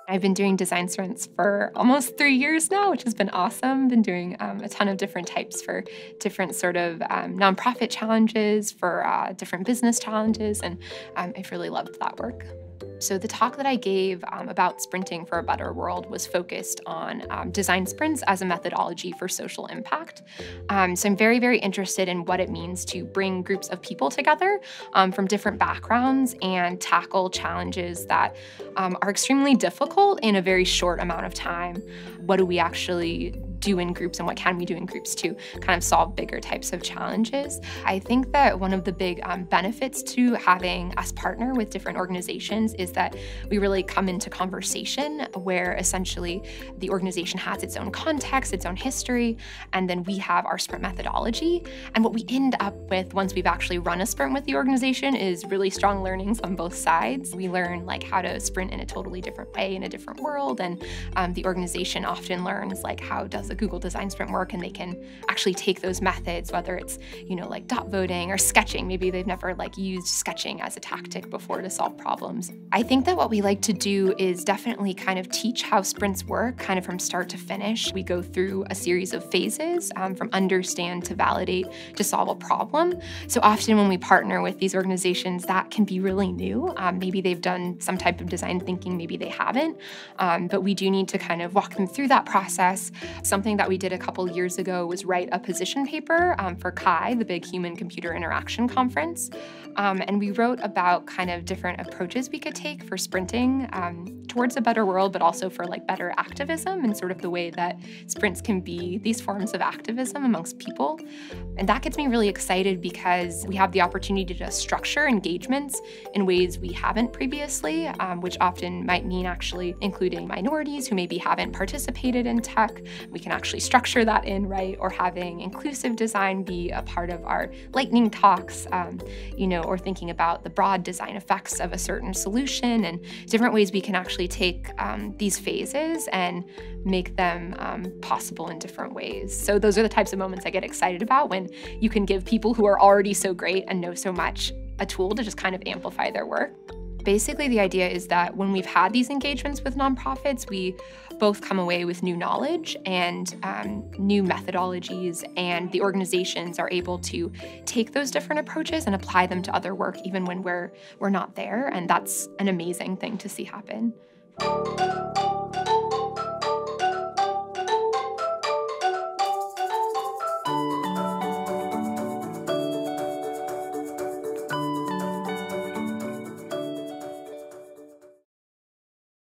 I've been doing design sprints for almost 3 years now, which has been awesome. Been doing a ton of different types for different sort of nonprofit challenges, for different business challenges, and I've really loved that work. So the talk that I gave about sprinting for a better world was focused on design sprints as a methodology for social impact. So I'm very, very interested in what it means to bring groups of people together from different backgrounds and tackle challenges that are extremely difficult in a very short amount of time. What do we actually do in groups, and what can we do in groups to kind of solve bigger types of challenges? I think that one of the big benefits to having us partner with different organizations is that we really come into conversation where essentially the organization has its own context, its own history, and then we have our sprint methodology. And what we end up with once we've actually run a sprint with the organization is really strong learnings on both sides. We learn like how to sprint in a totally different way in a different world, and the organization often learns like how does a Google design sprint work, and they can actually take those methods, whether it's, like dot voting or sketching. Maybe they've never like used sketching as a tactic before to solve problems. I think that what we like to do is definitely kind of teach how sprints work kind of from start to finish. We go through a series of phases from understand to validate to solve a problem. So often when we partner with these organizations, that can be really new. Maybe they've done some type of design thinking, maybe they haven't, but we do need to kind of walk them through that process. Something that we did a couple years ago was write a position paper for CHI, the big human-computer interaction conference. And we wrote about kind of different approaches we could take for sprinting towards a better world, but also for like better activism and sort of the way that sprints can be these forms of activism amongst people. And that gets me really excited because we have the opportunity to structure engagements in ways we haven't previously, which often might mean actually including minorities who maybe haven't participated in tech. We can actually structure that in, right? Or having inclusive design be a part of our lightning talks, or thinking about the broad design effects of a certain solution and different ways we can actually take these phases and make them possible in different ways. So those are the types of moments I get excited about, when you can give people who are already so great and know so much a tool to just kind of amplify their work. Basically, the idea is that when we've had these engagements with nonprofits, we both come away with new knowledge and new methodologies, and the organizations are able to take those different approaches and apply them to other work even when we're not there, and that's an amazing thing to see happen.